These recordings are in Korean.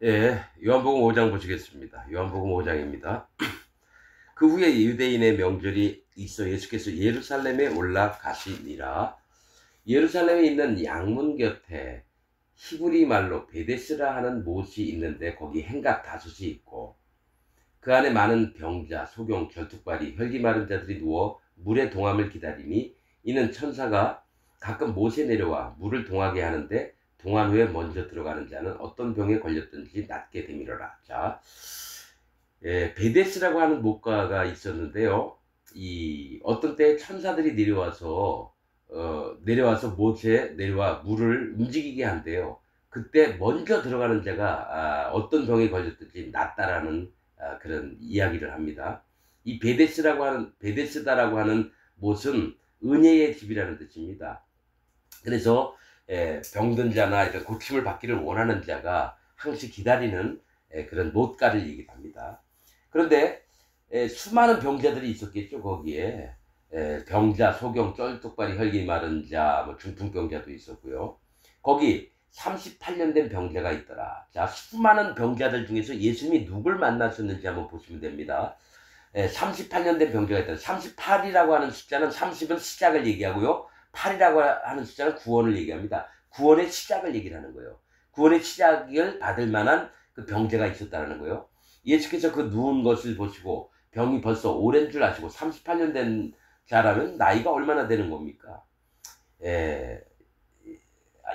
예, 요한복음 5장 보시겠습니다. 요한복음 5장입니다. 그 후에 유대인의 명절이 있어 예수께서 예루살렘에 올라가시니라. 예루살렘에 있는 양문 곁에 히브리 말로 베데스라 하는 못이 있는데 거기 행각 다섯이 있고 그 안에 많은 병자, 소경, 결투발이, 혈기 마른 자들이 누워 물의 동함을 기다리니 이는 천사가 가끔 못에 내려와 물을 동하게 하는데 동한 후에 먼저 들어가는 자는 어떤 병에 걸렸든지 낫게 되밀어라. 자, 베데스라고 하는 목가가 있었는데요. 이 어떤 때 천사들이 내려와서 못에 내려와 물을 움직이게 한대요. 그때 먼저 들어가는 자가 어떤 병에 걸렸든지 낫다라는 그런 이야기를 합니다. 이 베데스다라고 하는 못은 은혜의 집이라는 뜻입니다. 그래서 병든 자나 이런 고침을 받기를 원하는 자가 항시 기다리는 그런 못가를 얘기합니다. 그런데 수많은 병자들이 있었겠죠. 거기에 병자, 소경, 쩔뚝발이, 혈기 마른 자, 뭐 중풍병자도 있었고요. 거기 38년 된 병자가 있더라. 자, 수많은 병자들 중에서 예수님이 누굴 만나셨는지 한번 보시면 됩니다. 38년 된 병자가 있더라. 38이라고 하는 숫자는 30은 시작을 얘기하고요. 8이라고 하는 숫자는 구원을 얘기합니다. 구원의 시작을 얘기를 하는 거예요. 구원의 시작을 받을 만한 그 병자가 있었다는 거예요. 예수께서 그 누운 것을 보시고 병이 벌써 오랜 줄 아시고 38년 된 자라면 나이가 얼마나 되는 겁니까?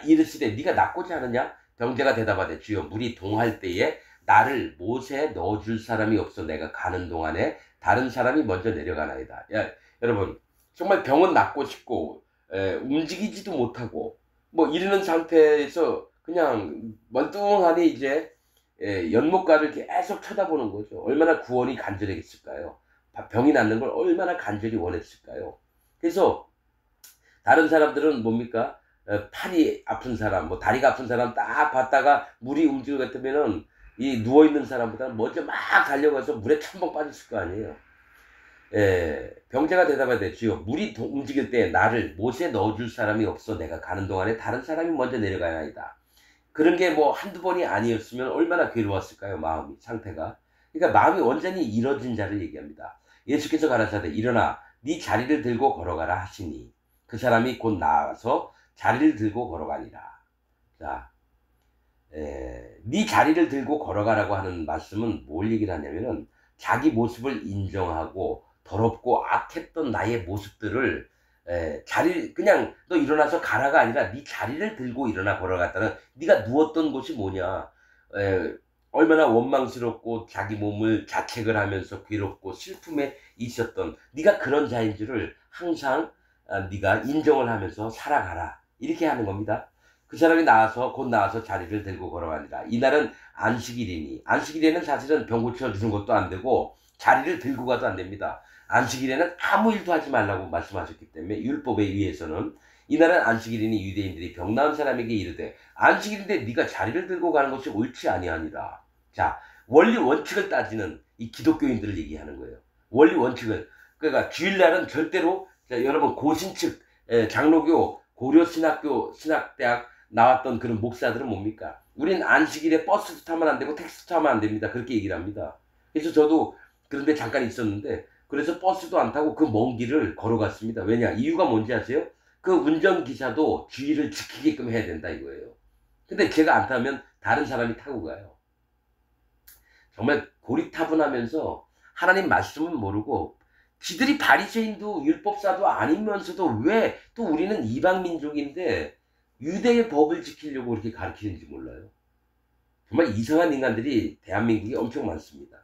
이르시되 네가 낫고자 하느냐? 병자가 대답하되 주여 물이 동할 때에 나를 못에 넣어줄 사람이 없어 내가 가는 동안에 다른 사람이 먼저 내려가나이다. 야, 여러분 정말 병은 낫고 싶고 움직이지도 못하고 뭐 이러는 상태에서 그냥 멀뚱하니 이제 연못가를 계속 쳐다보는 거죠. 얼마나 구원이 간절했을까요? 병이 낫는 걸 얼마나 간절히 원했을까요? 그래서 다른 사람들은 뭡니까? 팔이 아픈 사람, 뭐 다리가 아픈 사람 딱 봤다가 물이 움직일 것 같으면은 이 누워있는 사람보다는 먼저 막 달려가서 물에 첨벙 빠졌을 거 아니에요. 병자가 대답하되 주여 물이 움직일 때 나를 못에 넣어줄 사람이 없어 내가 가는 동안에 다른 사람이 먼저 내려가야이다. 그런 게 뭐 한두 번이 아니었으면 얼마나 괴로웠을까요? 마음이, 상태가. 그러니까 마음이 완전히 이뤄진 자를 얘기합니다. 예수께서 가라사대 일어나 네 자리를 들고 걸어가라 하시니 그 사람이 곧 나와서 자리를 들고 걸어가니라. 자, 네 자리를 들고 걸어가라고 하는 말씀은 뭘 얘기를 하냐면은 자기 모습을 인정하고 더럽고 악했던 나의 모습들을 그냥 너 일어나서 가라가 아니라 네 자리를 들고 일어나 걸어갔다는 네가 누웠던 곳이 뭐냐. 얼마나 원망스럽고 자기 몸을 자책을 하면서 괴롭고 슬픔에 있었던 네가 그런 자인 줄을 항상 네가 인정을 하면서 살아가라. 이렇게 하는 겁니다. 그 사람이 곧 나와서 자리를 들고 걸어가니라. 이날은 안식일이니 안식일에는 사실은 병 고쳐주는 것도 안 되고 자리를 들고 가도 안 됩니다. 안식일에는 아무 일도 하지 말라고 말씀하셨기 때문에 율법에 의해서는 이날은 안식일이니 유대인들이 병 나은 사람에게 이르되 안식일인데 네가 자리를 들고 가는 것이 옳지 아니하니라. 자, 원리 원칙을 따지는 이 기독교인들을 얘기하는 거예요. 원리 원칙을. 그러니까 주일날은 절대로 여러분 고신측 장로교 고려신학교 신학대학 나왔던 그런 목사들은 뭡니까? 우린 안식일에 버스도 타면 안 되고 택시도 타면 안 됩니다. 그렇게 얘기를 합니다. 그래서 저도 그런데 잠깐 있었는데 그래서 버스도 안 타고 그 먼 길을 걸어갔습니다. 왜냐? 이유가 뭔지 아세요? 그 운전기사도 주의를 지키게끔 해야 된다 이거예요. 근데 제가 안 타면 다른 사람이 타고 가요. 정말 고리타분하면서 하나님 말씀은 모르고 지들이 바리새인도 율법사도 아니면서도 왜 또 우리는 이방민족인데 유대의 법을 지키려고 그렇게 가르치는지 몰라요. 정말 이상한 인간들이 대한민국에 엄청 많습니다.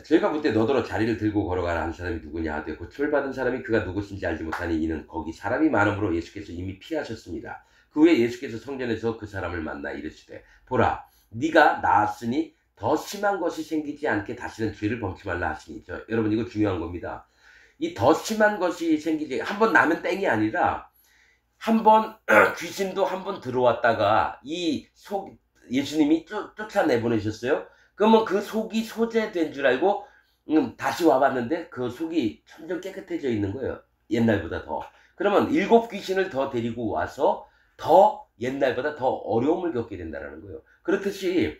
저희가 볼 때 너더러 자리를 들고 걸어가라 한 사람이 누구냐 하되 고침을 받은 사람이 그가 누구신지 알지 못하니 이는 거기 사람이 많음으로 예수께서 이미 피하셨습니다. 그 후에 예수께서 성전에서 그 사람을 만나 이르시되 보라 네가 나았으니 더 심한 것이 생기지 않게 다시는 죄를 범치 말라 하시니 여러분 이거 중요한 겁니다. 이 더 심한 것이 생기지 한번 나면 땡이 아니라 한번 귀신도 한번 들어왔다가 예수님이 쫓아내보내셨어요. 그러면 그 속이 소재된 줄 알고 다시 와봤는데 그 속이 점점 깨끗해져 있는 거예요. 옛날보다 더. 그러면 7 귀신을 더 데리고 와서 더 옛날보다 더 어려움을 겪게 된다는 거예요. 그렇듯이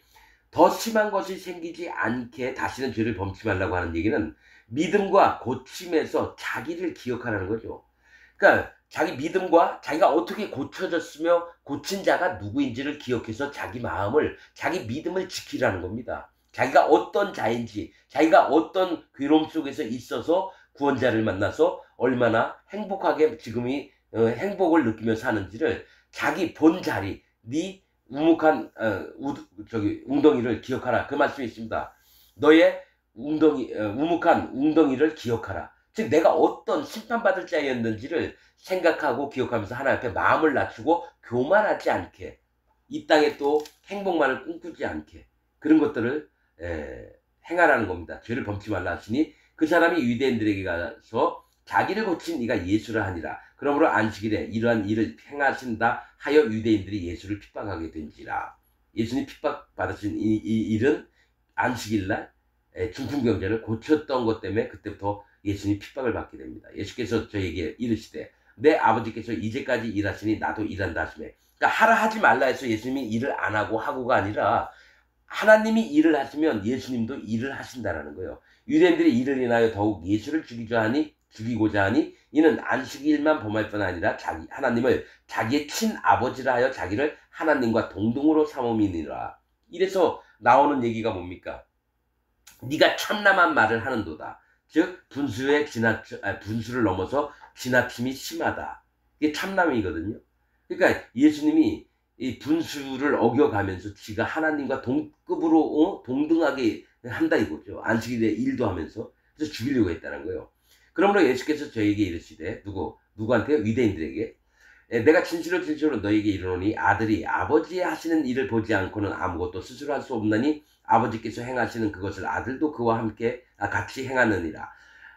더 심한 것이 생기지 않게 다시는 죄를 범치 말라고 하는 얘기는 믿음과 고침에서 자기를 기억하라는 거죠. 그러니까 자기 믿음과 자기가 어떻게 고쳐졌으며 고친 자가 누구인지를 기억해서 자기 마음을, 자기 믿음을 지키라는 겁니다. 자기가 어떤 자인지, 자기가 어떤 괴로움 속에서 있어서 구원자를 만나서 얼마나 행복하게 지금이 행복을 느끼며 사는지를 자기 본 자리, 네 우묵한 웅덩이를 기억하라. 그 말씀이 있습니다. 너의 우묵한 웅덩이를 기억하라. 즉 내가 어떤 심판받을 자였는지를 생각하고 기억하면서 하나님 앞에 마음을 낮추고 교만하지 않게, 이 땅에 또 행복만을 꿈꾸지 않게 그런 것들을 행하라는 겁니다. 죄를 범치 말라 하시니 그 사람이 유대인들에게 가서 자기를 고친 이가 예수라 하니라. 그러므로 안식일에 이러한 일을 행하신다 하여 유대인들이 예수를 핍박하게 된지라. 예수님 핍박받으신 이 일은 안식일날 중풍병자를 고쳤던 것 때문에 그때부터 예수님 핍박을 받게 됩니다. 예수께서 저에게 이르시되 내 아버지께서 이제까지 일하시니 나도 일한다 하시며, 그러니까 하라 하지 말라 해서 예수님이 일을 안 하고가 아니라 하나님이 일을 하시면 예수님도 일을 하신다라는 거예요. 유대인들이 이를 인하여 더욱 예수를 죽이고자 하니 이는 안식일만 범할 뿐 아니라 하나님을 자기의 친아버지라 하여 자기를 하나님과 동등으로 삼음이니라. 이래서 나오는 얘기가 뭡니까? 네가 참남한 말을 하는도다. 즉 분수를 넘어서 지나침이 심하다. 이게 참남이거든요. 그러니까 예수님이 이 분수를 어겨가면서 지가 하나님과 동급으로 동등하게 한다 이거죠. 안식일에 일도 하면서. 그래서 죽이려고 했다는 거예요. 그러므로 예수께서 저에게 이르시되 누구한테요? 유대인들에게 내가 진실로 너에게 이르노니 아들이 아버지의 하시는 일을 보지 않고는 아무것도 스스로 할 수 없나니 아버지께서 행하시는 그것을 아들도 그와 함께 같이 행하느니라.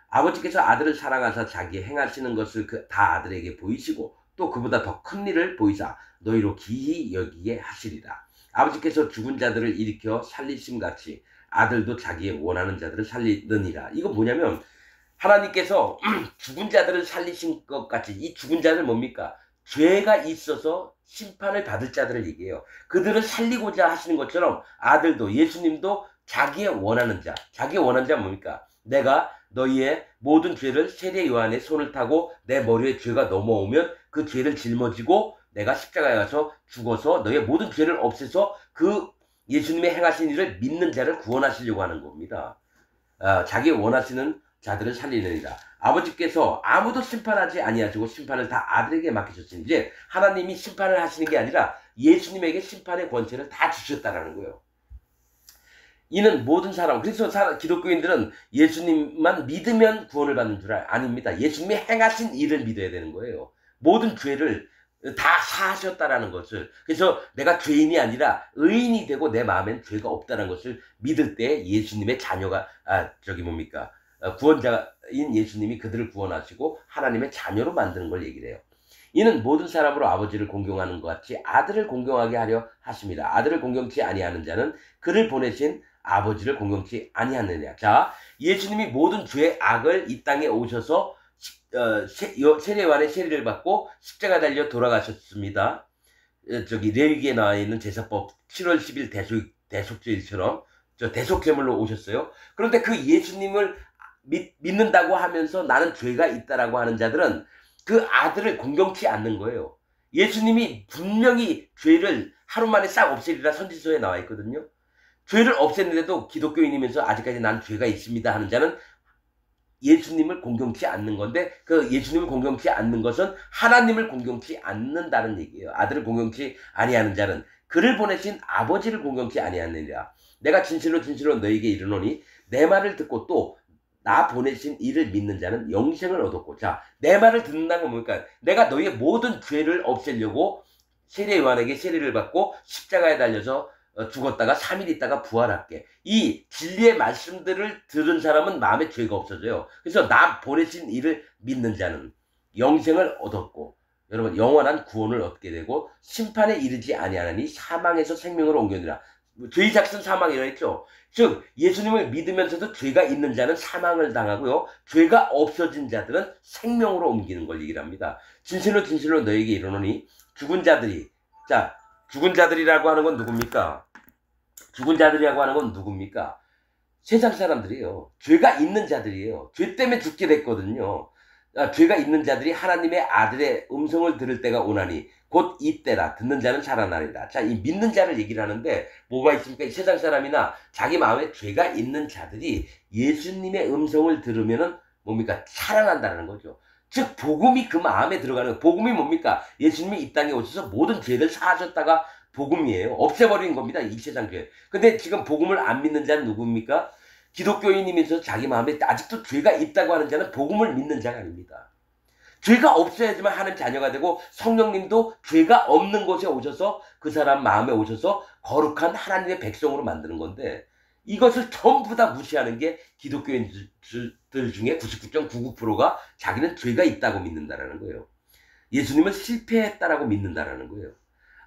아버지께서 아들을 사랑하사 자기 행하시는 것을 다 아들에게 보이시고 또 그보다 더 큰 일을 보이사 너희로 기히 여기게 하시리라. 아버지께서 죽은 자들을 일으켜 살리심같이 아들도 자기의 원하는 자들을 살리느니라. 이거 뭐냐면 하나님께서 죽은 자들을 살리신 것 같이, 이 죽은 자들 뭡니까? 죄가 있어서 심판을 받을 자들을 얘기해요. 그들을 살리고자 하시는 것처럼 아들도, 예수님도 자기의 원하는 자가 뭡니까? 내가 너희의 모든 죄를 세례 요한의 손을 타고 내 머리에 죄가 넘어오면 그 죄를 짊어지고 내가 십자가에 가서 죽어서 너희의 모든 죄를 없애서 그 예수님의 행하신 일을 믿는 자를 구원하시려고 하는 겁니다. 자기 원하시는 자들을 살리느니라. 아버지께서 아무도 심판하지 아니하시고 심판을 다 아들에게 맡기셨으니, 이제 하나님이 심판을 하시는 게 아니라 예수님에게 심판의 권세를 다 주셨다라는 거예요. 이는 모든 사람, 그래서 기독교인들은 예수님만 믿으면 구원을 받는 줄 아닙니다. 예수님이 행하신 일을 믿어야 되는 거예요. 모든 죄를 다 사하셨다라는 것을. 그래서 내가 죄인이 아니라 의인이 되고 내 마음엔 죄가 없다는 것을 믿을 때 예수님의 자녀가 구원자인 예수님이 그들을 구원하시고 하나님의 자녀로 만드는 걸 얘기를 해요. 이는 모든 사람으로 아버지를 공경하는 것 같이 아들을 공경하게 하려 하십니다. 아들을 공경치 아니하는 자는 그를 보내신 아버지를 공경치 아니하느냐. 자, 예수님이 모든 죄의 악을 이 땅에 오셔서 세례 요한의 세례를 받고 십자가 달려 돌아가셨습니다. 레위기에 나와 있는 제사법 7월 10일 대속죄일처럼 대속제물로 오셨어요. 그런데 그 예수님을 믿는다고 하면서 나는 죄가 있다라고 하는 자들은 그 아들을 공경치 않는 거예요. 예수님이 분명히 죄를 하루 만에 싹 없애리라 선지서에 나와 있거든요. 죄를 없앴는데도 기독교인이면서 아직까지 난 죄가 있습니다 하는 자는 예수님을 공경치 않는 건데, 그 예수님을 공경치 않는 것은 하나님을 공경치 않는다는 얘기예요. 아들을 공경치 아니하는 자는 그를 보내신 아버지를 공경치 아니하느니라. 내가 진실로 너에게 이르노니 내 말을 듣고 또 나 보내신 이를 믿는 자는 영생을 얻었고. 자, 내 말을 듣는다는 건 뭡니까? 내가 너희의 모든 죄를 없애려고 세례 요한에게 세례를 받고 십자가에 달려서 죽었다가 3일 있다가 부활할게. 이 진리의 말씀들을 들은 사람은 마음에 죄가 없어져요. 그래서 나 보내신 이를 믿는 자는 영생을 얻었고, 여러분 영원한 구원을 얻게 되고 심판에 이르지 아니하나니 사망에서 생명으로 옮겨니라. 죄의 삭은 사망이라 했죠. 즉 예수님을 믿으면서도 죄가 있는 자는 사망을 당하고요, 죄가 없어진 자들은 생명으로 옮기는 걸 얘기를 합니다. 진실로 너에게 이르노니 죽은 자들이 자, 죽은 자들이라고 하는 건 누굽니까? 죽은 자들이라고 하는 건 누굽니까? 세상 사람들이에요. 죄가 있는 자들이에요. 죄 때문에 죽게 됐거든요. 죄가 있는 자들이 하나님의 아들의 음성을 들을 때가 오나니 곧 이때라. 듣는 자는 살아나리라. 자, 이 믿는 자를 얘기를 하는데 뭐가 있습니까? 이 세상 사람이나 자기 마음에 죄가 있는 자들이 예수님의 음성을 들으면은 뭡니까? 살아난다는 거죠. 즉 복음이 그 마음에 들어가는 거예요. 복음이 뭡니까? 예수님이 이 땅에 오셔서 모든 죄를 사하셨다가 복음이에요. 없애버린 겁니다. 이 세상 죄. 근데 지금 복음을 안 믿는 자는 누굽니까? 기독교인이면서 자기 마음에 아직도 죄가 있다고 하는 자는 복음을 믿는 자가 아닙니다. 죄가 없어야지만 하나님 자녀가 되고 성령님도 죄가 없는 곳에 오셔서 그 사람 마음에 오셔서 거룩한 하나님의 백성으로 만드는 건데 이것을 전부 다 무시하는 게 기독교인들 중에 99.99%가 자기는 죄가 있다고 믿는다라는 거예요. 예수님은 실패했다라고 믿는다라는 거예요.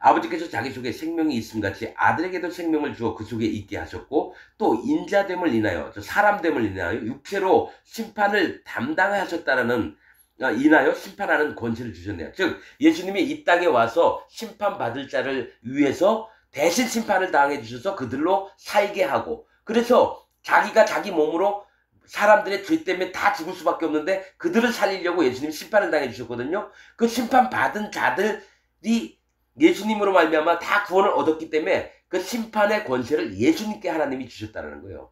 아버지께서 자기 속에 생명이 있음같이 아들에게도 생명을 주어 그 속에 있게 하셨고 또 인자됨을 인하여 사람됨을 인하여 육체로 심판을 담당하셨다라는 인하여 심판하는 권세를 주셨네요. 즉 예수님이 이 땅에 와서 심판받을 자를 위해서 대신 심판을 당해 주셔서 그들로 살게 하고 그래서 자기가 자기 몸으로 사람들의 죄 때문에 다 죽을 수밖에 없는데 그들을 살리려고 예수님이 심판을 당해 주셨거든요. 그 심판받은 자들이 예수님으로 말미암아 다 구원을 얻었기 때문에 그 심판의 권세를 예수님께 하나님이 주셨다는 거예요.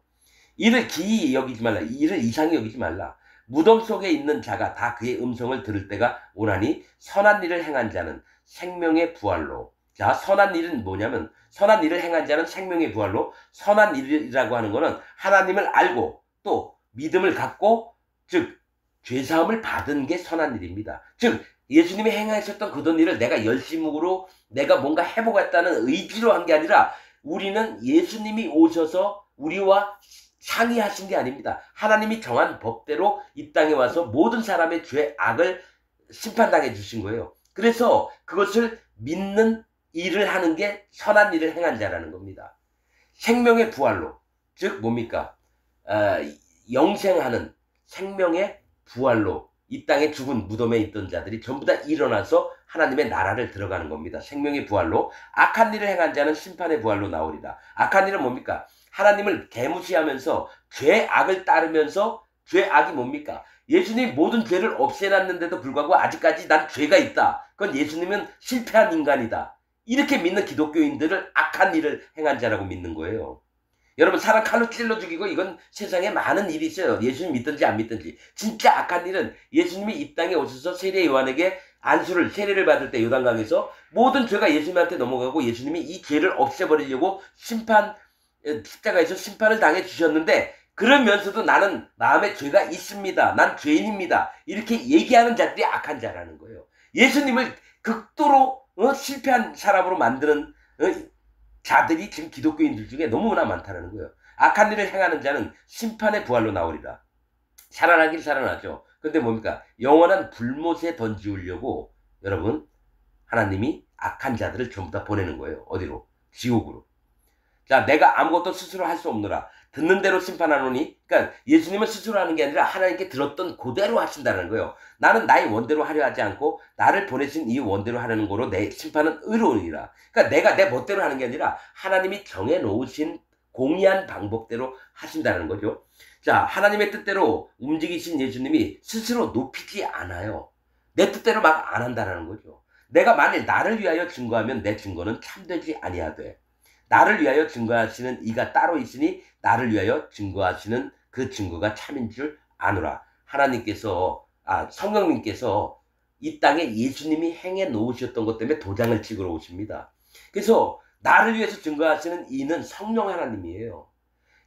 이를 기이 여기지 말라. 이를 이상히 여기지 말라. 무덤 속에 있는 자가 다 그의 음성을 들을 때가 오나니 선한 일을 행한 자는 생명의 부활로. 자, 선한 일은 뭐냐면 선한 일을 행한 자는 생명의 부활로. 선한 일이라고 하는 거는 하나님을 알고 또 믿음을 갖고 즉 죄사함을 받은 게 선한 일입니다. 즉 예수님이 행하셨던 그런 일을 내가 열심으로 내가 뭔가 해보겠다는 의지로 한 게 아니라 우리는 예수님이 오셔서 우리와 상의하신 게 아닙니다. 하나님이 정한 법대로 이 땅에 와서 모든 사람의 죄, 악을 심판당해 주신 거예요. 그래서 그것을 믿는 일을 하는 게 선한 일을 행한 자라는 겁니다. 생명의 부활로, 즉 뭡니까? 영생하는 생명의 부활로 이 땅에 죽은 무덤에 있던 자들이 전부 다 일어나서 하나님의 나라를 들어가는 겁니다. 생명의 부활로. 악한 일을 행한 자는 심판의 부활로 나오리라. 악한 일은 뭡니까? 하나님을 개무시하면서 죄악을 따르면서 죄악이 뭡니까? 예수님이 모든 죄를 없애놨는데도 불구하고 아직까지 난 죄가 있다. 그건 예수님은 실패한 인간이다. 이렇게 믿는 기독교인들을 악한 일을 행한 자라고 믿는 거예요. 여러분 사람 칼로 찔러 죽이고 이건 세상에 많은 일이 있어요. 예수님 믿든지 안 믿든지. 진짜 악한 일은 예수님이 이 땅에 오셔서 세례 요한에게 세례를 받을 때 요단강에서 모든 죄가 예수님한테 넘어가고 예수님이 이 죄를 없애버리려고 십자가에서 심판을 당해 주셨는데 그러면서도 나는 마음에 죄가 있습니다. 난 죄인입니다. 이렇게 얘기하는 자들이 악한 자라는 거예요. 예수님을 극도로 실패한 사람으로 만드는 자들이 지금 기독교인들 중에 너무나 많다는 거예요. 악한 일을 행하는 자는 심판의 부활로 나오리라. 살아나긴 살아나죠. 근데 뭡니까? 영원한 불못에 던지우려고 여러분 하나님이 악한 자들을 전부 다 보내는 거예요. 어디로? 지옥으로. 자, 내가 아무것도 스스로 할 수 없노라. 듣는 대로 심판하노니. 그러니까 예수님은 스스로 하는 게 아니라 하나님께 들었던 그대로 하신다는 거예요. 나는 나의 원대로 하려 하지 않고 나를 보내신 이 원대로 하려는 거로 내 심판은 의로우니라. 그러니까 내가 내 멋대로 하는 게 아니라 하나님이 정해놓으신 공의한 방법대로 하신다는 거죠. 자, 하나님의 뜻대로 움직이신 예수님이 스스로 높이지 않아요. 내 뜻대로 막 안 한다는 거죠. 내가 만일 나를 위하여 증거하면 내 증거는 참되지 아니하되 나를 위하여 증거하시는 이가 따로 있으니 나를 위하여 증거하시는 그 증거가 참인 줄 아노라. 하나님께서 성령님께서 이 땅에 예수님이 행해 놓으셨던 것 때문에 도장을 찍으러 오십니다. 그래서 나를 위해서 증거하시는 이는 성령 하나님이에요.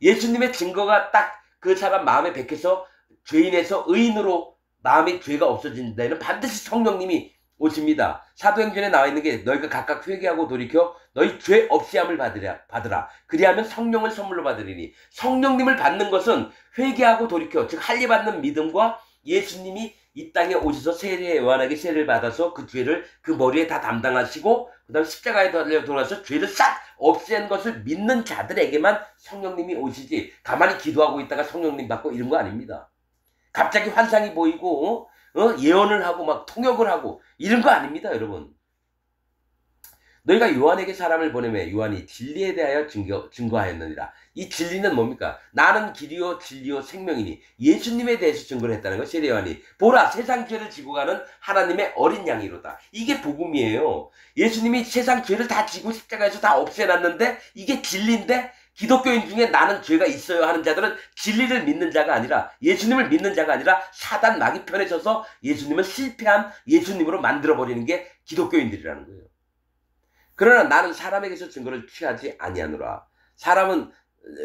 예수님의 증거가 딱 그 사람 마음에 백해서 죄인에서 의인으로 마음의 죄가 없어진 데는 반드시 성령님이 오십니다. 사도행전에 나와 있는 게 너희가 각각 회개하고 돌이켜 너희 죄 없이함을 받으라. 그리하면 성령을 선물로 받으리니. 성령님을 받는 것은 회개하고 돌이켜 즉 할례 받는 믿음과 예수님이 이 땅에 오셔서 세례 요한에게 세례를 받아서 그 죄를 그 머리에 다 담당하시고 그 다음 십자가에 돌아서 죄를 싹 없앤 것을 믿는 자들에게만 성령님이 오시지 가만히 기도하고 있다가 성령님 받고 이런 거 아닙니다. 갑자기 환상이 보이고 예언을 하고 막 통역을 하고 이런 거 아닙니다, 여러분. 너희가 요한에게 사람을 보내매 요한이 진리에 대하여 증거하였느니라. 이 진리는 뭡니까? 나는 길이요 진리요 생명이니 예수님에 대해서 증거를 했다는 거. 세례 요한이 보라 세상 죄를 지고 가는 하나님의 어린 양이로다. 이게 복음이에요. 예수님이 세상 죄를 다 지고 십자가에서 다 없애놨는데 이게 진리인데 기독교인 중에 나는 죄가 있어요 하는 자들은 진리를 믿는 자가 아니라 예수님을 믿는 자가 아니라 사단 마귀 편에 서서 예수님을 실패한 예수님으로 만들어버리는 게 기독교인들이라는 거예요. 그러나 나는 사람에게서 증거를 취하지 아니하노라.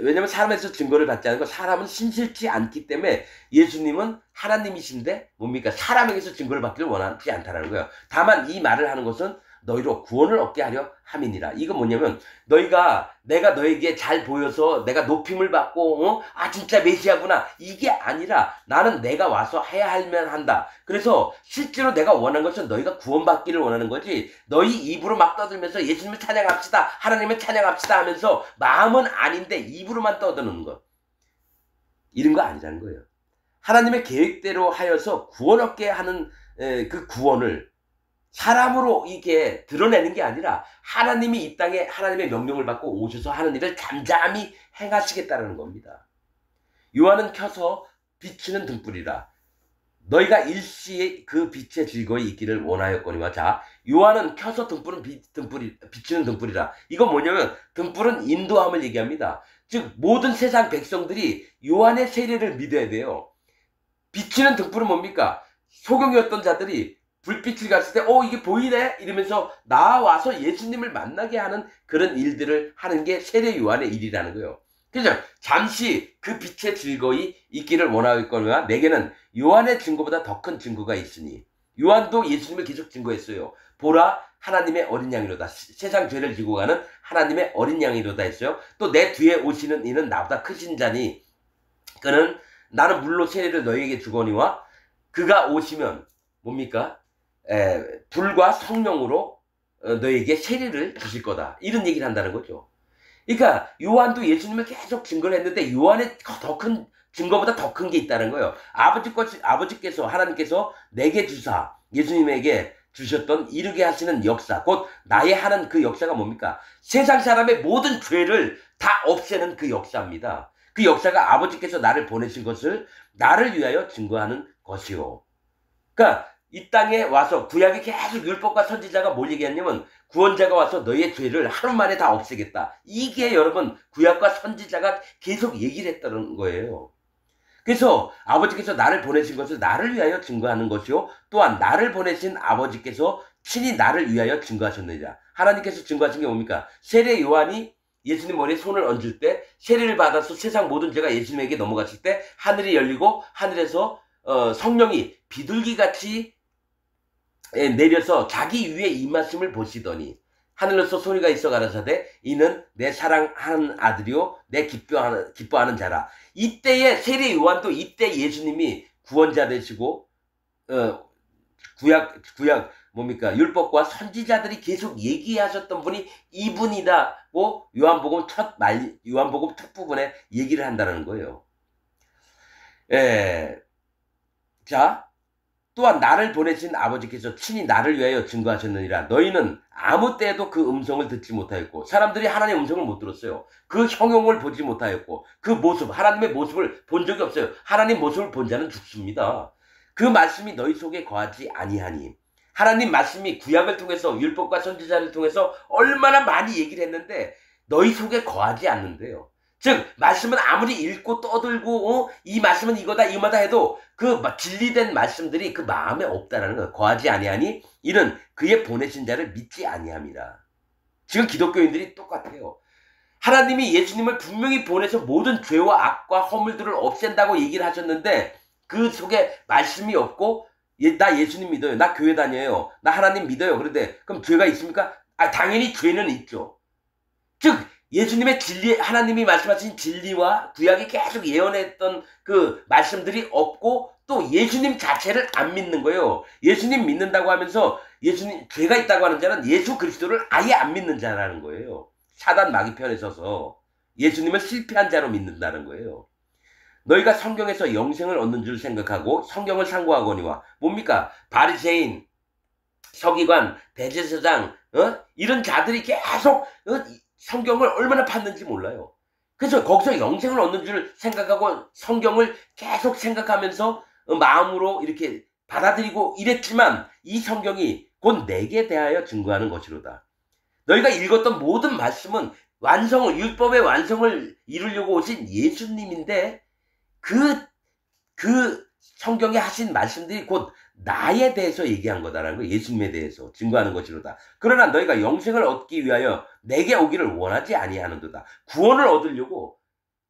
왜냐면 사람에게서 증거를 받지 않은 거 사람은 신실치 않기 때문에 예수님은 하나님이신데 뭡니까? 사람에게서 증거를 받기를 원하지 않다는 거예요. 다만 이 말을 하는 것은 너희로 구원을 얻게 하려 함이니라. 이거 뭐냐면 내가 너에게 잘 보여서 내가 높임을 받고 진짜 메시아구나 이게 아니라 나는 내가 와서 해야 할면 한다. 그래서 실제로 내가 원하는 것은 너희가 구원받기를 원하는 거지 너희 입으로 막 떠들면서 예수님을 찬양합시다 하나님을 찬양합시다 하면서 마음은 아닌데 입으로만 떠드는 것 이런 거 아니라는 거예요. 하나님의 계획대로 하여서 구원 얻게 하는 그 구원을 사람으로 이게 드러내는 게 아니라 하나님이 이 땅에 하나님의 명령을 받고 오셔서 하는 일을 잠잠히 행하시겠다는 겁니다. 요한은 켜서 비추는 등불이라. 너희가 일시에 그 빛의 즐거이 있기를 원하였거니와. 자, 요한은 켜서 비추는 등불이라. 이건 뭐냐면 등불은 인도함을 얘기합니다. 즉 모든 세상 백성들이 요한의 세례를 믿어야 돼요. 비추는 등불은 뭡니까? 소경이었던 자들이 불빛을 갔을 때 이게 보이네 이러면서 나와서 예수님을 만나게 하는 그런 일들을 하는 게 세례 요한의 일이라는 거예요. 그죠? 잠시 그 빛의 즐거이 있기를 원하였거니와 내게는 요한의 증거보다 더 큰 증거가 있으니. 요한도 예수님을 계속 증거했어요. 보라 하나님의 어린 양이로다. 세상 죄를 지고 가는 하나님의 어린 양이로다 했어요. 또 내 뒤에 오시는 이는 나보다 크신 자니 그는 나는 물로 세례를 너희에게 주거니와 그가 오시면 뭡니까? 불과 성령으로 너에게 세례를 주실 거다. 이런 얘기를 한다는 거죠. 그러니까 요한도 예수님을 계속 증거를 했는데 요한의 더 큰 증거보다 더 큰 게 있다는 거예요. 아버지께서 하나님께서 내게 주사 예수님에게 주셨던 이루게 하시는 역사 곧 나의 하는 그 역사가 뭡니까? 세상 사람의 모든 죄를 다 없애는 그 역사입니다. 그 역사가 아버지께서 나를 보내신 것을 나를 위하여 증거하는 것이요. 그러니까 이 땅에 와서 구약에 계속 율법과 선지자가 뭘 얘기했냐면 구원자가 와서 너의 죄를 하루 만에 다 없애겠다. 이게 여러분 구약과 선지자가 계속 얘기를 했다는 거예요. 그래서 아버지께서 나를 보내신 것을 나를 위하여 증거하는 것이요. 또한 나를 보내신 아버지께서 친히 나를 위하여 증거하셨느니라. 하나님께서 증거하신 게 뭡니까? 세례 요한이 예수님 머리에 손을 얹을 때 세례를 받아서 세상 모든 죄가 예수님에게 넘어갔을 때 하늘이 열리고 하늘에서 성령이 비둘기같이 내려서 자기 위에 임하심을 보시더니 하늘로서 소리가 있어 가라사대 이는 내 사랑하는 아들이요 내 기뻐하는 자라. 이때에 세례 요한도 이때 예수님이 구원자 되시고 구약 뭡니까? 율법과 선지자들이 계속 얘기하셨던 분이 이분이다고 요한복음 첫 부분에 얘기를 한다는 거예요. 자, 또한 나를 보내신 아버지께서 친히 나를 위하여 증거하셨느니라. 너희는 아무 때에도 그 음성을 듣지 못하였고 사람들이 하나님의 음성을 못 들었어요. 그 형용을 보지 못하였고 그 모습 하나님의 모습을 본 적이 없어요. 하나님 모습을 본 자는 죽습니다. 그 말씀이 너희 속에 거하지 아니하니. 하나님 말씀이 구약을 통해서 율법과 선지자를 통해서 얼마나 많이 얘기를 했는데 너희 속에 거하지 않는데요. 즉 말씀은 아무리 읽고 떠들고 이 말씀은 이거다 이거다 해도 그 진리된 말씀들이 그 마음에 없다라는 거예요. 거하지 아니하니 이는 그의 보내신 자를 믿지 아니함이라. 지금 기독교인들이 똑같아요. 하나님이 예수님을 분명히 보내서 모든 죄와 악과 허물들을 없앤다고 얘기를 하셨는데 그 속에 말씀이 없고 나 예수님 믿어요. 나 교회 다녀요. 나 하나님 믿어요. 그런데 그럼 죄가 있습니까? 당연히 죄는 있죠. 즉 예수님의 진리, 하나님이 말씀하신 진리와 구약이 계속 예언했던 그 말씀들이 없고 또 예수님 자체를 안 믿는 거예요. 예수님 믿는다고 하면서 예수님 죄가 있다고 하는 자는 예수 그리스도를 아예 안 믿는 자라는 거예요. 사단 마귀 편에 서서 예수님을 실패한 자로 믿는다는 거예요. 너희가 성경에서 영생을 얻는 줄 생각하고 성경을 상고하거니와 뭡니까? 바리새인, 서기관, 대제사장 이런 자들이 계속 성경을 얼마나 봤는지 몰라요. 그래서 거기서 영생을 얻는 줄 생각하고 성경을 계속 생각하면서 마음으로 이렇게 받아들이고 이랬지만 이 성경이 곧 내게 대하여 증거하는 것이로다. 너희가 읽었던 모든 말씀은 율법의 완성을 이루려고 오신 예수님인데 그 성경에 하신 말씀들이 곧 나에 대해서 얘기한 거다라는 거예요. 예수님에 대해서 증거하는 것이로다. 그러나 너희가 영생을 얻기 위하여 내게 오기를 원하지 아니하는도다. 구원을 얻으려고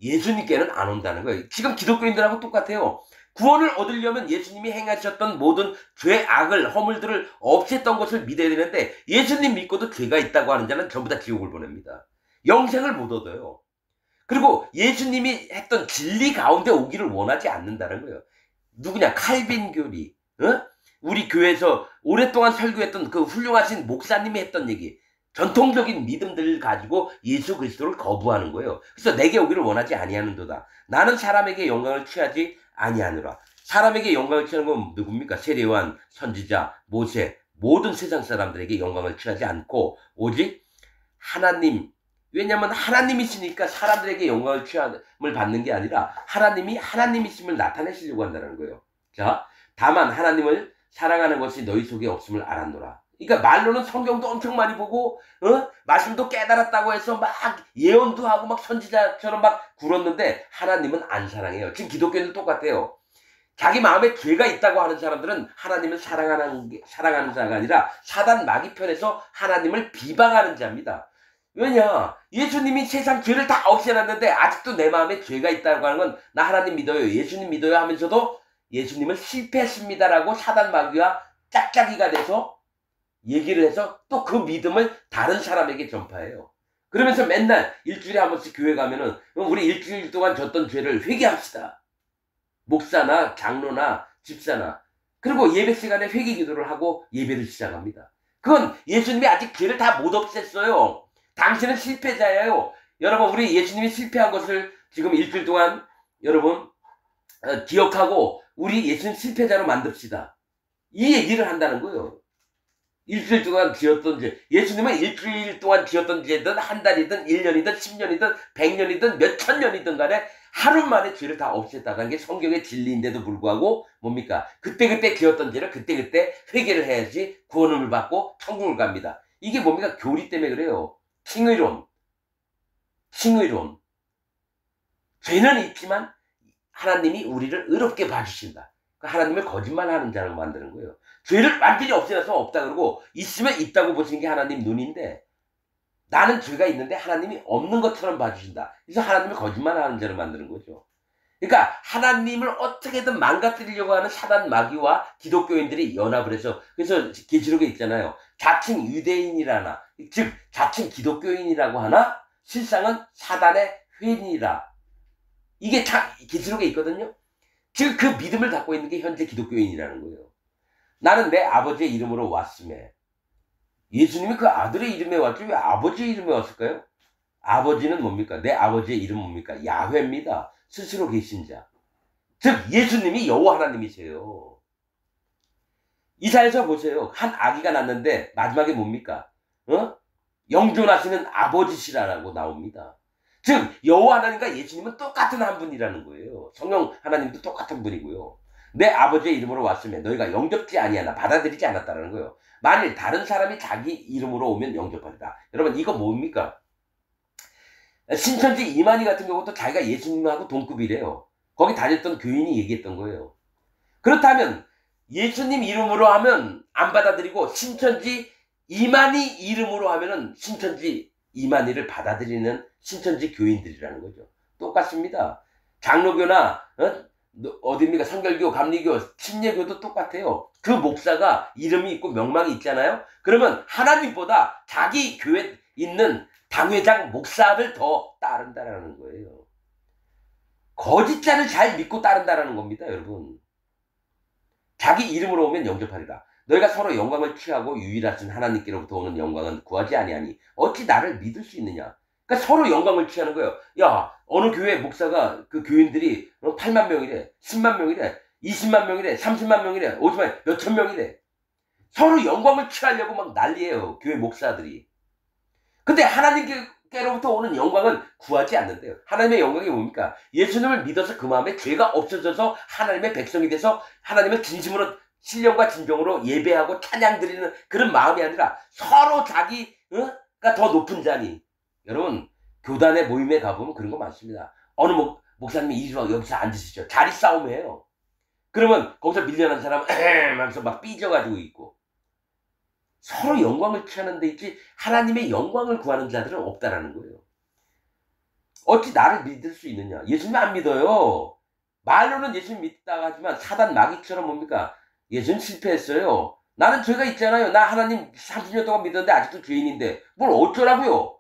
예수님께는 안 온다는 거예요. 지금 기독교인들하고 똑같아요. 구원을 얻으려면 예수님이 행하셨던 모든 죄, 악을, 허물들을 없앴던 것을 믿어야 되는데 예수님 믿고도 죄가 있다고 하는 자는 전부 다 지옥을 보냅니다. 영생을 못 얻어요. 그리고 예수님이 했던 진리 가운데 오기를 원하지 않는다는 거예요. 누구냐? 칼빈 교리. 우리 교회에서 오랫동안 설교했던 그 훌륭하신 목사님이 했던 얘기. 전통적인 믿음들을 가지고 예수 그리스도를 거부하는 거예요. 그래서 내게 오기를 원하지 아니하는도다. 나는 사람에게 영광을 취하지 아니하노라. 사람에게 영광을 취하는 건 누굽니까? 세례요한, 선지자, 모세, 모든 세상 사람들에게 영광을 취하지 않고 오직 하나님. 왜냐하면 하나님이시니까 사람들에게 영광을 취함을 받는 게 아니라 하나님이 하나님이심을 나타내시려고 한다는 거예요. 자, 다만 하나님을 사랑하는 것이 너희 속에 없음을 알았노라. 그러니까 말로는 성경도 엄청 많이 보고 말씀도 깨달았다고 해서 막 예언도 하고 막 선지자처럼 막 굴었는데 하나님은 안 사랑해요. 지금 기독교인들 똑같아요. 자기 마음에 죄가 있다고 하는 사람들은 하나님을 사랑하는 자가 아니라 사단 마귀 편에서 하나님을 비방하는 자입니다. 왜냐? 예수님이 세상 죄를 다 없애놨는데 아직도 내 마음에 죄가 있다고 하는 건 나 하나님 믿어요, 예수님 믿어요 하면서도 예수님을 실패했습니다라고 사단 마귀와 짝짝이가 돼서 얘기를 해서 또 그 믿음을 다른 사람에게 전파해요. 그러면서 맨날 일주일에 한 번씩 교회 가면은 우리 일주일 동안 졌던 죄를 회개합시다. 목사나 장로나 집사나. 그리고 예배 시간에 회개 기도를 하고 예배를 시작합니다. 그건 예수님이 아직 죄를 다 못 없앴어요. 당신은 실패자예요. 여러분, 우리 예수님이 실패한 것을 지금 일주일 동안 여러분 기억하고 우리 예수님 실패자로 만듭시다. 이 얘기를 한다는 거예요. 일주일 동안 지었던 죄. 예수님은 일주일 동안 지었던 죄든 한 달이든 1년이든 10년이든 100년이든 몇천 년이든 간에 하루 만에 죄를 다 없앴다는 게 성경의 진리인데도 불구하고 뭡니까? 그때그때 지었던 죄를 그때그때 회개를 해야지 구원을 받고 천국을 갑니다. 이게 뭡니까? 교리 때문에 그래요. 칭의론. 죄는 있지만 하나님이 우리를 의롭게 봐주신다. 하나님을 거짓말하는 자로 만드는 거예요. 죄를 완전히 없애서 없다 그러고 있으면 있다고 보시는 게 하나님 눈인데 나는 죄가 있는데 하나님이 없는 것처럼 봐주신다. 그래서 하나님을 거짓말하는 자로 만드는 거죠. 그러니까 하나님을 어떻게든 망가뜨리려고 하는 사단 마귀와 기독교인들이 연합을 해서 그래서 계시록에 있잖아요. 자칭 유대인이라나 즉 자칭 기독교인이라고 하나 실상은 사단의 회인이라. 이게 다 계시록에 있거든요. 즉 그 믿음을 갖고 있는 게 현재 기독교인이라는 거예요. 나는 내 아버지의 이름으로 왔음에 예수님이 그 아들의 이름에 왔지 왜 아버지의 이름에 왔을까요? 아버지는 뭡니까? 내 아버지의 이름 뭡니까? 야훼입니다. 스스로 계신 자. 즉 예수님이 여호와 하나님이세요. 이사야서 보세요. 한 아기가 낳는데 마지막에 뭡니까? 영존하시는 아버지시라고 나옵니다. 즉 여호와 하나님과 예수님은 똑같은 한 분이라는 거예요. 성령 하나님도 똑같은 분이고요. 내 아버지의 이름으로 왔으면 너희가 영접지 아니하나 받아들이지 않았다는 거예요. 만일 다른 사람이 자기 이름으로 오면 영접하리라. 여러분 이거 뭡니까? 신천지 이만희 같은 경우도 자기가 예수님하고 동급이래요. 거기 다녔던 교인이 얘기했던 거예요. 그렇다면 예수님 이름으로 하면 안 받아들이고 신천지 이만희 이름으로 하면은 신천지 이만희를 받아들이는 신천지 교인들이라는 거죠. 똑같습니다. 장로교나 어디입니까? 성결교, 감리교, 침례교도 똑같아요. 그 목사가 이름이 있고 명망이 있잖아요. 그러면 하나님보다 자기 교회에 있는 당회장 목사를 더 따른다라는 거예요. 거짓자를 잘 믿고 따른다라는 겁니다, 여러분. 자기 이름으로 오면 영접하리라. 너희가 서로 영광을 취하고 유일하신 하나님께로부터 오는 영광은 구하지 아니하니 어찌 나를 믿을 수 있느냐. 그러니까 서로 영광을 취하는 거예요. 야, 어느 교회 목사가 그 교인들이 8만 명이래, 10만 명이래, 20만 명이래, 30만 명이래, 50만, 몇천 명이래. 서로 영광을 취하려고 막 난리예요. 교회 목사들이. 근데 하나님께로부터 오는 영광은 구하지 않는데요. 하나님의 영광이 뭡니까? 예수님을 믿어서 그 마음에 죄가 없어져서 하나님의 백성이 돼서 하나님을 진심으로 신령과 진정으로 예배하고 찬양 드리는 그런 마음이 아니라 서로 자기가 더 높은 자니. 여러분 교단의 모임에 가보면 그런 거 많습니다. 어느 목사님이 이리 와 여기서 앉으시죠. 자리 싸움이에요. 그러면 거기서 밀려난 사람은 하면서 막 삐져가지고 있고. 서로 영광을 취하는 데 있지 하나님의 영광을 구하는 자들은 없다라는 거예요. 어찌 나를 믿을 수 있느냐? 예수님 안 믿어요. 말로는 예수님 믿다 하지만 사단 마귀처럼 뭡니까? 예수님 실패했어요. 나는 죄가 있잖아요. 나 하나님 30년 동안 믿었는데 아직도 죄인인데 뭘 어쩌라고요?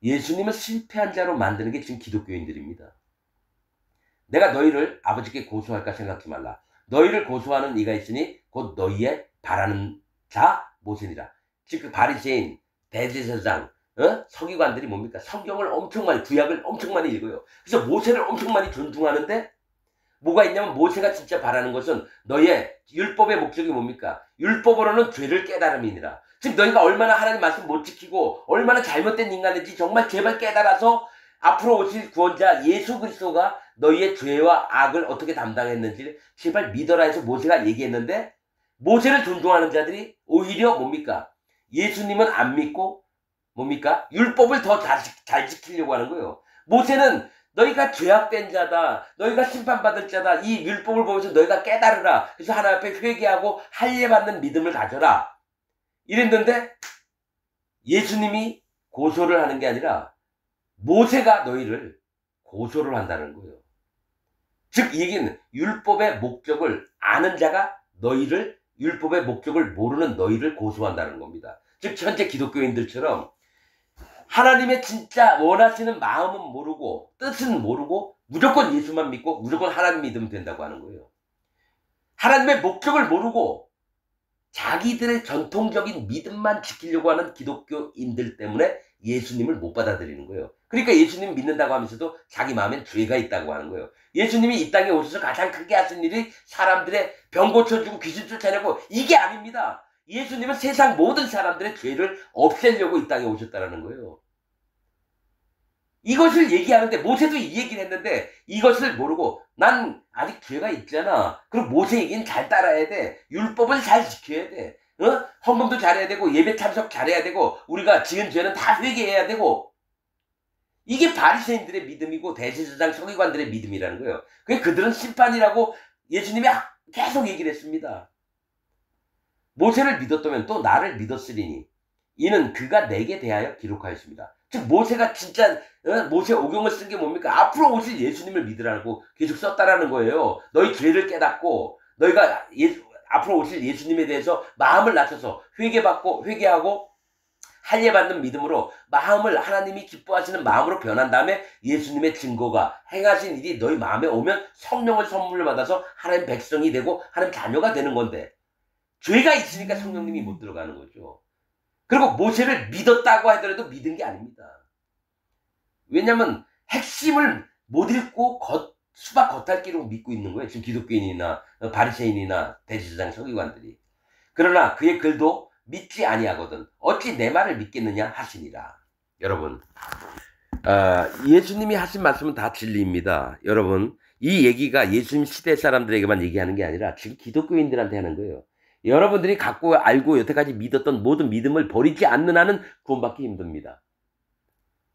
예수님을 실패한 자로 만드는 게 지금 기독교인들입니다. 내가 너희를 아버지께 고소할까 생각지 말라. 너희를 고소하는 이가 있으니 곧 너희의 바라는 자 모세니라. 즉 그 바리새인, 대제사장, 서기관들이 뭡니까? 성경을 엄청 많이, 구약을 엄청 많이 읽어요. 그래서 모세를 엄청 많이 존중하는데 뭐가 있냐면 모세가 진짜 바라는 것은 너희의 율법의 목적이 뭡니까? 율법으로는 죄를 깨달음이니라. 즉 너희가 얼마나 하나님 말씀 못 지키고 얼마나 잘못된 인간인지 정말 제발 깨달아서 앞으로 오실 구원자 예수 그리스도가 너희의 죄와 악을 어떻게 담당했는지를 제발 믿어라 해서 모세가 얘기했는데 모세를 존중하는 자들이 오히려 뭡니까? 예수님은 안 믿고 뭡니까? 율법을 더 잘 지키려고 하는 거예요. 모세는 너희가 죄악된 자다. 너희가 심판받을 자다. 이 율법을 보면서 너희가 깨달으라. 그래서 하나님 앞에 회개하고 할례받는 믿음을 가져라. 이랬는데 예수님이 고소를 하는 게 아니라 모세가 너희를 고소를 한다는 거예요. 즉 이 얘기는 율법의 목적을 아는 자가 너희를 율법의 목적을 모르는 너희를 고소한다는 겁니다. 즉 현재 기독교인들처럼 하나님의 진짜 원하시는 마음은 모르고 뜻은 모르고 무조건 예수만 믿고 무조건 하나님 믿으면 된다고 하는 거예요. 하나님의 목적을 모르고 자기들의 전통적인 믿음만 지키려고 하는 기독교인들 때문에 예수님을 못 받아들이는 거예요. 그러니까 예수님 믿는다고 하면서도 자기 마음엔 죄가 있다고 하는 거예요. 예수님이 이 땅에 오셔서 가장 크게 하신 일이 사람들의 병 고쳐주고 귀신 쫓아내고 이게 아닙니다. 예수님은 세상 모든 사람들의 죄를 없애려고 이 땅에 오셨다는 거예요. 이것을 얘기하는데 모세도 이 얘기를 했는데 이것을 모르고 난 아직 죄가 있잖아. 그럼 모세 얘기는 잘 따라야 돼. 율법을 잘 지켜야 돼. 헌금도 잘해야 되고 예배 참석 잘해야 되고 우리가 지은 죄는 다 회개해야 되고 이게 바리새인들의 믿음이고 대제사장 서기관들의 믿음이라는 거예요. 그들은 심판이라고 예수님이 계속 얘기를 했습니다. 모세를 믿었다면 또 나를 믿었으리니 이는 그가 내게 대하여 기록하였습니다. 즉 모세가 진짜 모세 오경을 쓴 게 뭡니까? 앞으로 오실 예수님을 믿으라고 계속 썼다라는 거예요. 너희 죄를 깨닫고 너희가 앞으로 오실 예수님에 대해서 마음을 낮춰서 회개하고 할례받는 믿음으로 마음을 하나님이 기뻐하시는 마음으로 변한 다음에 예수님의 증거가 행하신 일이 너희 마음에 오면 성령을 선물을 받아서 하나님 백성이 되고 하나님 자녀가 되는 건데 죄가 있으니까 성령님이 못 들어가는 거죠. 그리고 모세를 믿었다고 하더라도 믿은 게 아닙니다. 왜냐하면 핵심을 못 읽고 수박 겉핥기로 믿고 있는 거예요. 지금 기독교인이나 바리새인이나 대제사장 서기관들이. 그러나 그의 글도 믿지 아니하거든 어찌 내 말을 믿겠느냐 하시니라. 여러분 예수님이 하신 말씀은 다 진리입니다. 여러분 이 얘기가 예수님 시대 사람들에게만 얘기하는 게 아니라 지금 기독교인들한테 하는 거예요. 여러분들이 갖고 알고 여태까지 믿었던 모든 믿음을 버리지 않는 한은 구원받기 힘듭니다.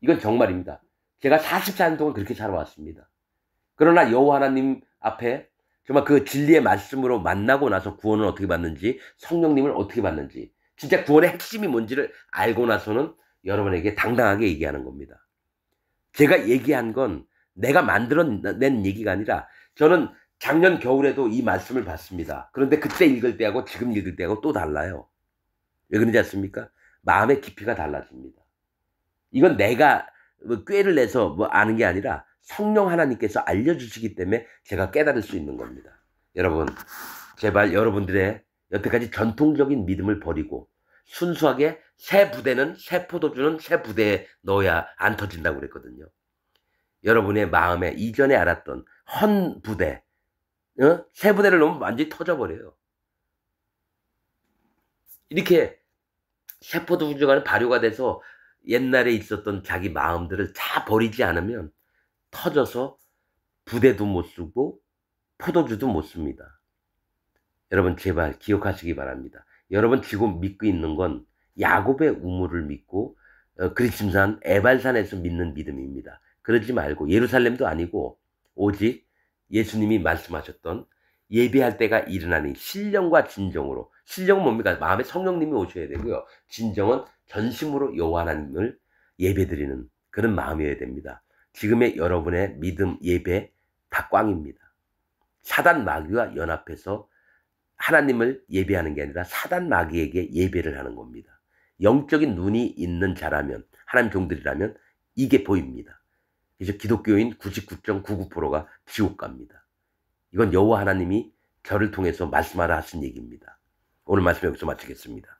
이건 정말입니다. 제가 44년 동안 그렇게 살아왔습니다. 그러나 여호와 하나님 앞에 정말 그 진리의 말씀으로 만나고 나서 구원을 어떻게 받는지 성령님을 어떻게 받는지 진짜 구원의 핵심이 뭔지를 알고 나서는 여러분에게 당당하게 얘기하는 겁니다. 제가 얘기한 건 내가 만들어낸 얘기가 아니라 저는 작년 겨울에도 이 말씀을 봤습니다. 그런데 그때 읽을 때하고 지금 읽을 때하고 또 달라요. 왜 그런지 아십니까? 마음의 깊이가 달라집니다. 이건 내가 꾀를 내서 아는 게 아니라 성령 하나님께서 알려주시기 때문에 제가 깨달을 수 있는 겁니다. 여러분 제발 여러분들의 여태까지 전통적인 믿음을 버리고 순수하게 새 부대는 새 포도주는 새 부대에 넣어야 안 터진다고 그랬거든요. 여러분의 마음에 이전에 알았던 헌 부대 세 분해를 놓으면 완전히 터져버려요. 이렇게 세포도 훌륭한 발효가 돼서 옛날에 있었던 자기 마음들을 다 버리지 않으면 터져서 부대도 못 쓰고 포도주도 못 씁니다. 여러분 제발 기억하시기 바랍니다. 여러분 지금 믿고 있는 건 야곱의 우물을 믿고 그리심산 에발산에서 믿는 믿음입니다. 그러지 말고 예루살렘도 아니고 오직 예수님이 말씀하셨던 예배할 때가 일어나니 신령과 진정으로, 신령은 뭡니까? 마음에 성령님이 오셔야 되고요. 진정은 전심으로 여호와 하나님을 예배드리는 그런 마음이어야 됩니다. 지금의 여러분의 믿음 예배 다 꽝입니다. 사단 마귀와 연합해서 하나님을 예배하는 게 아니라 사단 마귀에게 예배를 하는 겁니다. 영적인 눈이 있는 자라면, 하나님 종들이라면 이게 보입니다. 그래서 기독교인 99.99%가 지옥 갑니다. 이건 여호와 하나님이 저를 통해서 말씀하라 하신 얘기입니다. 오늘 말씀 여기서 마치겠습니다.